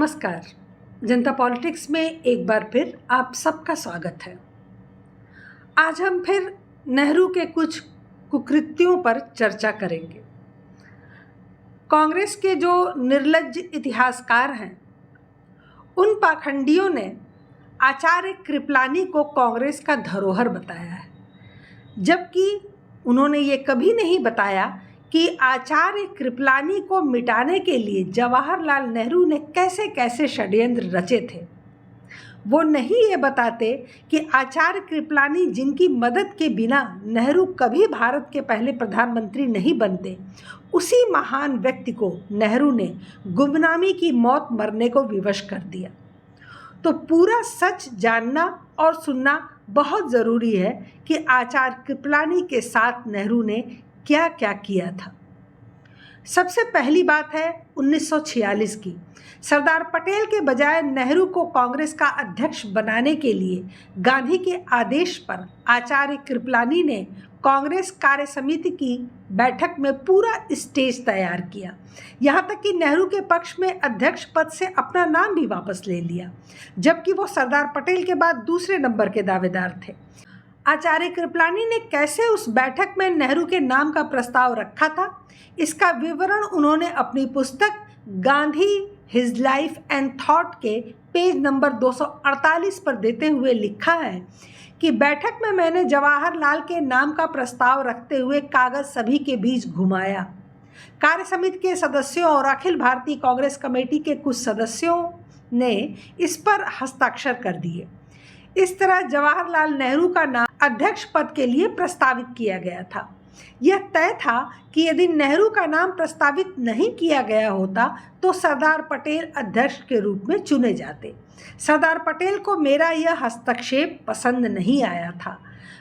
नमस्कार। जनता पॉलिटिक्स में एक बार फिर आप सबका स्वागत है। आज हम फिर नेहरू के कुछ कुकृत्यों पर चर्चा करेंगे। कांग्रेस के जो निर्लज्ज इतिहासकार हैं, उन पाखंडियों ने आचार्य कृपलानी को कांग्रेस का धरोहर बताया है, जबकि उन्होंने ये कभी नहीं बताया कि आचार्य कृपलानी को मिटाने के लिए जवाहरलाल नेहरू ने कैसे कैसे षड्यंत्र रचे थे। वो नहीं ये बताते कि आचार्य कृपलानी, जिनकी मदद के बिना नेहरू कभी भारत के पहले प्रधानमंत्री नहीं बनते, उसी महान व्यक्ति को नेहरू ने गुमनामी की मौत मरने को विवश कर दिया। तो पूरा सच जानना और सुनना बहुत ज़रूरी है कि आचार्य कृपलानी के साथ नेहरू ने क्या क्या किया था। सबसे पहली बात है 1946 की। सरदार पटेल के बजाय नेहरू को कांग्रेस का अध्यक्ष बनाने के लिए गांधी के आदेश पर आचार्य कृपलानी ने कांग्रेस कार्य समिति की बैठक में पूरा स्टेज तैयार किया। यहाँ तक कि नेहरू के पक्ष में अध्यक्ष पद से अपना नाम भी वापस ले लिया, जबकि वो सरदार पटेल के बाद दूसरे नंबर के दावेदार थे। आचार्य कृपलानी ने कैसे उस बैठक में नेहरू के नाम का प्रस्ताव रखा था, इसका विवरण उन्होंने अपनी पुस्तक Gandhi his life and thought के पेज नंबर 248 पर देते हुए लिखा है कि बैठक में मैंने जवाहरलाल के नाम का प्रस्ताव रखते हुए कागज सभी के बीच घुमाया। कार्य समिति के सदस्यों और अखिल भारतीय कांग्रेस कमेटी के कुछ सदस्यों ने इस पर हस्ताक्षर कर दिए। इस तरह जवाहरलाल नेहरू का नाम अध्यक्ष पद के लिए प्रस्तावित किया गया था। यह तय था कि यदि नेहरू का नाम प्रस्तावित नहीं किया गया होता तो सरदार पटेल अध्यक्ष के रूप में चुने जाते। सरदार पटेल को मेरा यह हस्तक्षेप पसंद नहीं आया था।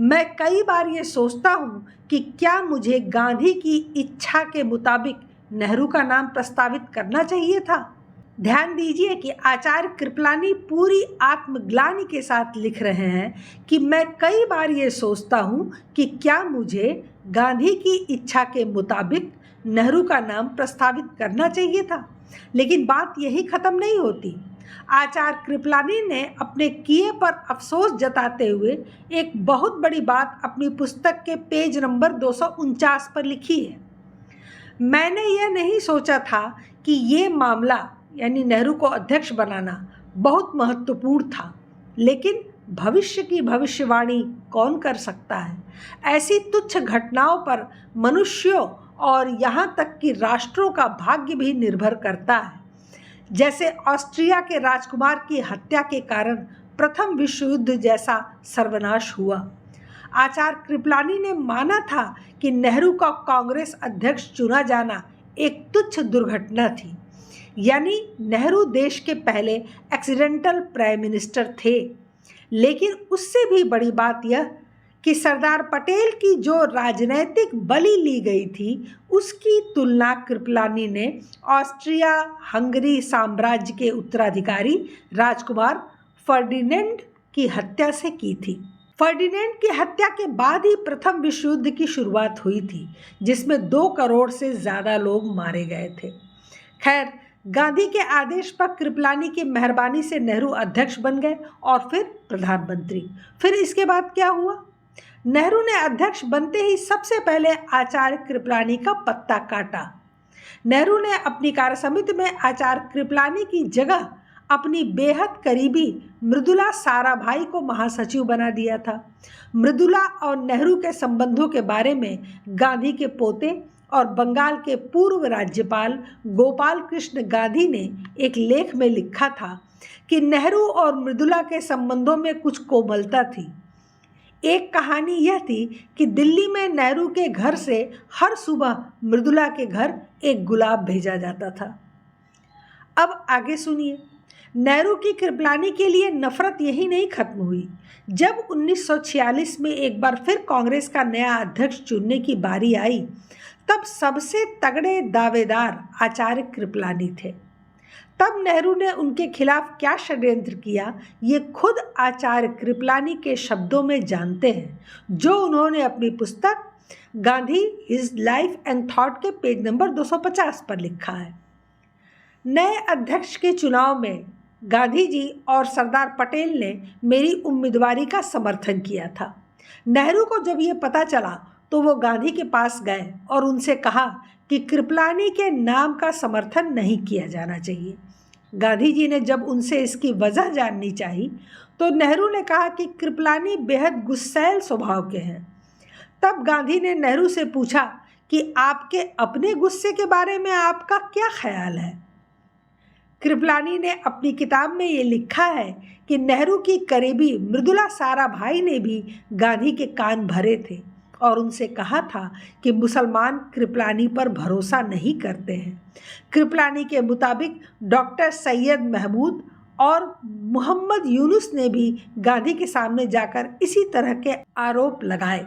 मैं कई बार ये सोचता हूँ कि क्या मुझे गांधी की इच्छा के मुताबिक नेहरू का नाम प्रस्तावित करना चाहिए था। ध्यान दीजिए कि आचार्य कृपलानी पूरी आत्मग्लानि के साथ लिख रहे हैं कि मैं कई बार ये सोचता हूँ कि क्या मुझे गांधी की इच्छा के मुताबिक नेहरू का नाम प्रस्तावित करना चाहिए था। लेकिन बात यही ख़त्म नहीं होती। आचार्य कृपलानी ने अपने किए पर अफसोस जताते हुए एक बहुत बड़ी बात अपनी पुस्तक के पेज नंबर 249 पर लिखी है। मैंने यह नहीं सोचा था कि ये मामला यानी नेहरू को अध्यक्ष बनाना बहुत महत्वपूर्ण था, लेकिन भविष्य की भविष्यवाणी कौन कर सकता है। ऐसी तुच्छ घटनाओं पर मनुष्यों और यहाँ तक कि राष्ट्रों का भाग्य भी निर्भर करता है। जैसे ऑस्ट्रिया के राजकुमार की हत्या के कारण प्रथम विश्व युद्ध जैसा सर्वनाश हुआ। आचार्य कृपलानी ने माना था कि नेहरू का कांग्रेस अध्यक्ष चुना जाना एक तुच्छ दुर्घटना थी, यानी नेहरू देश के पहले एक्सीडेंटल प्राइम मिनिस्टर थे। लेकिन उससे भी बड़ी बात यह कि सरदार पटेल की जो राजनैतिक बलि ली गई थी, उसकी तुलना कृपलानी ने ऑस्ट्रिया हंगरी साम्राज्य के उत्तराधिकारी राजकुमार फर्डिनेंड की हत्या से की थी। फर्डिनेंड की हत्या के बाद ही प्रथम विश्व युद्ध की शुरुआत हुई थी, जिसमें 2 करोड़ से ज़्यादा लोग मारे गए थे। खैर, गांधी के आदेश पर कृपलानी की मेहरबानी से नेहरू अध्यक्ष बन गए और फिर प्रधानमंत्री। फिर इसके बाद क्या हुआ? नेहरू ने अध्यक्ष बनते ही सबसे पहले आचार्य कृपलानी का पत्ता काटा। नेहरू ने अपनी कार्य समिति में आचार्य कृपलानी की जगह अपनी बेहद करीबी मृदुला साराभाई को महासचिव बना दिया था। मृदुला और नेहरू के संबंधों के बारे में गांधी के पोते और बंगाल के पूर्व राज्यपाल गोपाल कृष्ण गांधी ने एक लेख में लिखा था कि नेहरू और मृदुला के संबंधों में कुछ कोमलता थी। एक कहानी यह थी कि दिल्ली में नेहरू के घर से हर सुबह मृदुला के घर एक गुलाब भेजा जाता था। अब आगे सुनिए। नेहरू की कृपलानी के लिए नफरत यही नहीं खत्म हुई। जब 1946 में एक बार फिर कांग्रेस का नया अध्यक्ष चुनने की बारी आई, तब सबसे तगड़े दावेदार आचार्य कृपलानी थे। तब नेहरू ने उनके खिलाफ क्या षड्यंत्र किया, ये खुद आचार्य कृपलानी के शब्दों में जानते हैं, जो उन्होंने अपनी पुस्तक Gandhi his life and thought के पेज नंबर 250 पर लिखा है। नए अध्यक्ष के चुनाव में गांधी जी और सरदार पटेल ने मेरी उम्मीदवारी का समर्थन किया था। नेहरू को जब ये पता चला तो वो गांधी के पास गए और उनसे कहा कि कृपलानी के नाम का समर्थन नहीं किया जाना चाहिए। गांधी जी ने जब उनसे इसकी वजह जाननी चाही तो नेहरू ने कहा कि कृपलानी बेहद गुस्सैल स्वभाव के हैं। तब गांधी ने नेहरू से पूछा कि आपके अपने गुस्से के बारे में आपका क्या ख्याल है। कृपलानी ने अपनी किताब में ये लिखा है कि नेहरू की करीबी मृदुला साराभाई ने भी गांधी के कान भरे थे और उनसे कहा था कि मुसलमान कृपलानी पर भरोसा नहीं करते हैं। कृपलानी के मुताबिक डॉक्टर सैयद महमूद और मोहम्मद यूनुस ने भी गांधी के सामने जाकर इसी तरह के आरोप लगाए।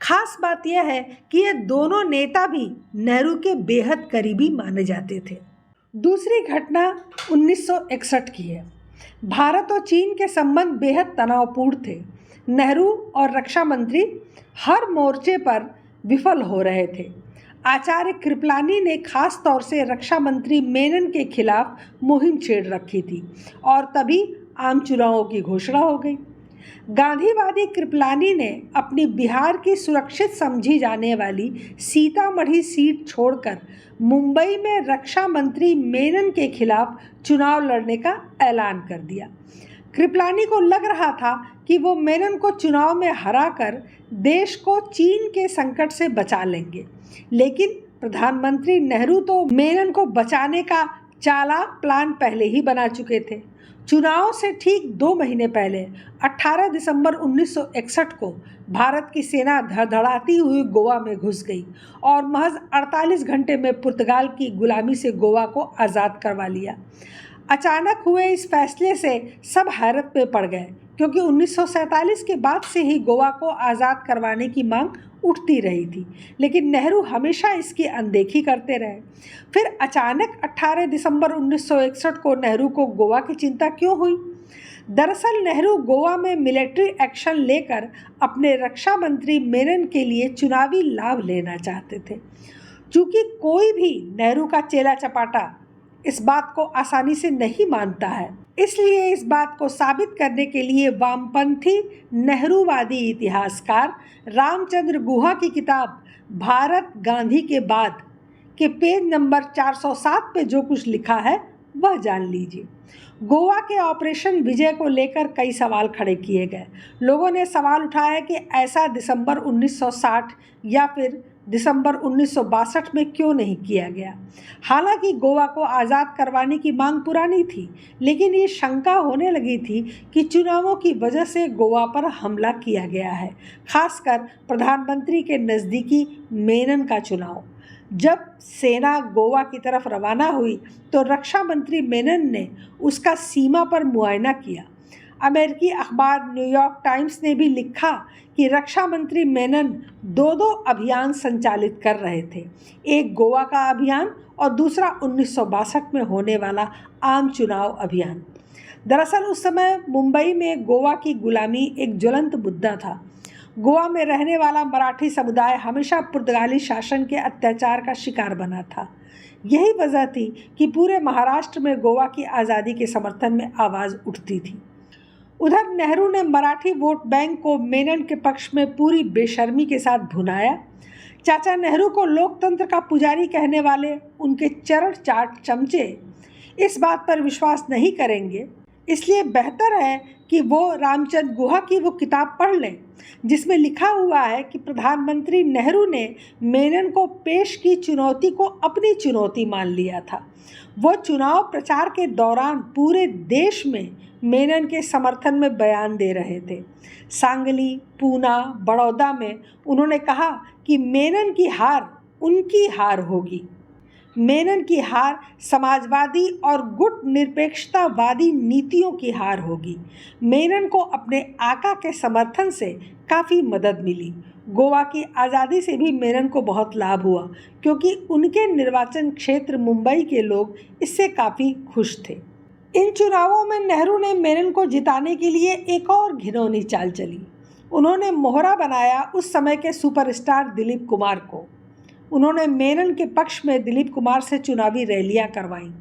खास बात यह है कि ये दोनों नेता भी नेहरू के बेहद करीबी माने जाते थे। दूसरी घटना 1961 की है। भारत और चीन के संबंध बेहद तनावपूर्ण थे। नेहरू और रक्षा मंत्री हर मोर्चे पर विफल हो रहे थे। आचार्य कृपलानी ने खास तौर से रक्षा मंत्री मेनन के खिलाफ मुहिम छेड़ रखी थी और तभी आम चुनावों की घोषणा हो गई। गांधीवादी कृपलानी ने अपनी बिहार की सुरक्षित समझी जाने वाली सीतामढ़ी सीट छोड़कर मुंबई में रक्षा मंत्री मेनन के खिलाफ चुनाव लड़ने का ऐलान कर दिया। कृपलानी को लग रहा था कि वो मेनन को चुनाव में हराकर देश को चीन के संकट से बचा लेंगे, लेकिन प्रधानमंत्री नेहरू तो मेनन को बचाने का चालाक प्लान पहले ही बना चुके थे। चुनाव से ठीक 2 महीने पहले 18 दिसंबर 1961 को भारत की सेना धड़धड़ाती हुई गोवा में घुस गई और महज 48 घंटे में पुर्तगाल की गुलामी से गोवा को आज़ाद करवा लिया। अचानक हुए इस फैसले से सब हैरत में पड़ गए, क्योंकि 1947 के बाद से ही गोवा को आज़ाद करवाने की मांग उठती रही थी, लेकिन नेहरू हमेशा इसकी अनदेखी करते रहे। फिर अचानक 18 दिसंबर 1961 को नेहरू को गोवा की चिंता क्यों हुई? दरअसल नेहरू गोवा में मिलिट्री एक्शन लेकर अपने रक्षा मंत्री मेनन के लिए चुनावी लाभ लेना चाहते थे। चूँकि कोई भी नेहरू का चेला चपाटा इस बात को आसानी से नहीं मानता है, इसलिए इस बात को साबित करने के लिए वामपंथी नेहरूवादी इतिहासकार रामचंद्र गुहा की किताब भारत गांधी के बाद के पेज नंबर 407 पे जो कुछ लिखा है वह जान लीजिए। गोवा के ऑपरेशन विजय को लेकर कई सवाल खड़े किए गए। लोगों ने सवाल उठाया कि ऐसा दिसंबर 1960 या फिर दिसंबर 1962 में क्यों नहीं किया गया। हालांकि गोवा को आज़ाद करवाने की मांग पुरानी थी, लेकिन ये शंका होने लगी थी कि चुनावों की वजह से गोवा पर हमला किया गया है, खासकर प्रधानमंत्री के नज़दीकी मेनन का चुनाव। जब सेना गोवा की तरफ रवाना हुई तो रक्षा मंत्री मेनन ने उसका सीमा पर मुआयना किया। अमेरिकी अखबार न्यूयॉर्क टाइम्स ने भी लिखा कि रक्षा मंत्री मेनन 2 अभियान संचालित कर रहे थे, एक गोवा का अभियान और दूसरा 1962 में होने वाला आम चुनाव अभियान। दरअसल उस समय मुंबई में गोवा की गुलामी एक ज्वलंत मुद्दा था। गोवा में रहने वाला मराठी समुदाय हमेशा पुर्तगाली शासन के अत्याचार का शिकार बना था। यही वजह थी कि पूरे महाराष्ट्र में गोवा की आज़ादी के समर्थन में आवाज़ उठती थी। उधर नेहरू ने मराठी वोट बैंक को मेनन के पक्ष में पूरी बेशर्मी के साथ भुनाया। चाचा नेहरू को लोकतंत्र का पुजारी कहने वाले उनके चरण चाट चमचे इस बात पर विश्वास नहीं करेंगे, इसलिए बेहतर है कि वो रामचंद्र गुहा की वो किताब पढ़ लें जिसमें लिखा हुआ है कि प्रधानमंत्री नेहरू ने मेनन को पेश की चुनौती को अपनी चुनौती मान लिया था। वो चुनाव प्रचार के दौरान पूरे देश में मेनन के समर्थन में बयान दे रहे थे। सांगली, पूना, बड़ौदा में उन्होंने कहा कि मेनन की हार उनकी हार होगी। मेनन की हार समाजवादी और गुट निरपेक्षतावादी नीतियों की हार होगी। मेनन को अपने आका के समर्थन से काफ़ी मदद मिली। गोवा की आज़ादी से भी मेनन को बहुत लाभ हुआ, क्योंकि उनके निर्वाचन क्षेत्र मुंबई के लोग इससे काफ़ी खुश थे। इन चुनावों में नेहरू ने मेनन को जिताने के लिए एक और घिनौनी चाल चली। उन्होंने मोहरा बनाया उस समय के सुपरस्टार दिलीप कुमार को। उन्होंने मेनन के पक्ष में दिलीप कुमार से चुनावी रैलियां करवाईं।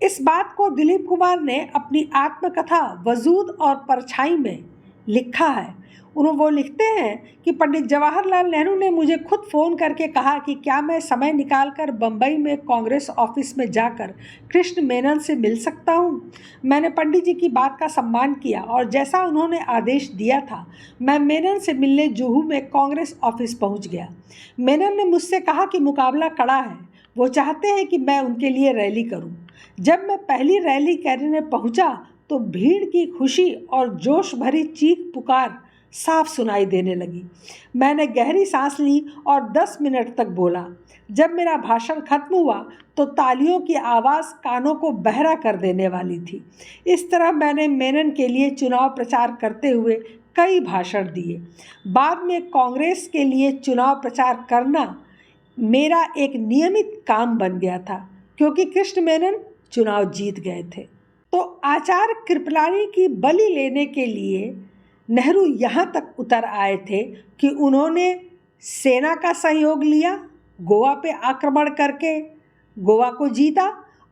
इस बात को दिलीप कुमार ने अपनी आत्मकथा वजूद और परछाई में लिखा है। वो लिखते हैं कि पंडित जवाहरलाल नेहरू ने मुझे खुद फ़ोन करके कहा कि क्या मैं समय निकालकर बम्बई में कांग्रेस ऑफिस में जाकर कृष्ण मेनन से मिल सकता हूँ। मैंने पंडित जी की बात का सम्मान किया और जैसा उन्होंने आदेश दिया था मैं मेनन से मिलने जुहू में कांग्रेस ऑफिस पहुँच गया। मेनन ने मुझसे कहा कि मुकाबला कड़ा है, वो चाहते हैं कि मैं उनके लिए रैली करूँ। जब मैं पहली रैली करने पहुँचा तो भीड़ की खुशी और जोश भरी चीख पुकार साफ सुनाई देने लगी। मैंने गहरी सांस ली और 10 मिनट तक बोला। जब मेरा भाषण खत्म हुआ तो तालियों की आवाज़ कानों को बहरा कर देने वाली थी। इस तरह मैंने मेनन के लिए चुनाव प्रचार करते हुए कई भाषण दिए। बाद में कांग्रेस के लिए चुनाव प्रचार करना मेरा एक नियमित काम बन गया था, क्योंकि कृष्ण मेनन चुनाव जीत गए थे। तो आचार्य कृपलानी की बलि लेने के लिए नेहरू यहाँ तक उतर आए थे कि उन्होंने सेना का सहयोग लिया, गोवा पे आक्रमण करके गोवा को जीता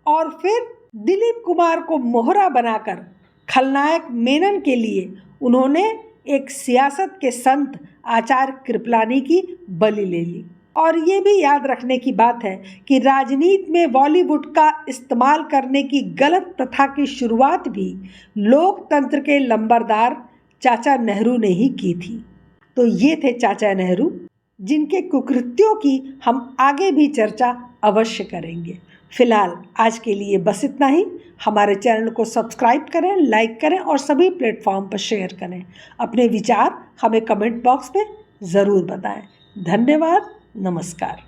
और फिर दिलीप कुमार को मोहरा बनाकर खलनायक मेनन के लिए उन्होंने एक सियासत के संत आचार्य कृपलानी की बलि ले ली। और ये भी याद रखने की बात है कि राजनीति में बॉलीवुड का इस्तेमाल करने की गलत प्रथा की शुरुआत भी लोकतंत्र के लंबरदार चाचा नेहरू ने ही की थी। तो ये थे चाचा नेहरू, जिनके कुकृत्यों की हम आगे भी चर्चा अवश्य करेंगे। फिलहाल आज के लिए बस इतना ही। हमारे चैनल को सब्सक्राइब करें, लाइक करें और सभी प्लेटफॉर्म पर शेयर करें। अपने विचार हमें कमेंट बॉक्स में ज़रूर बताएं। धन्यवाद। नमस्कार।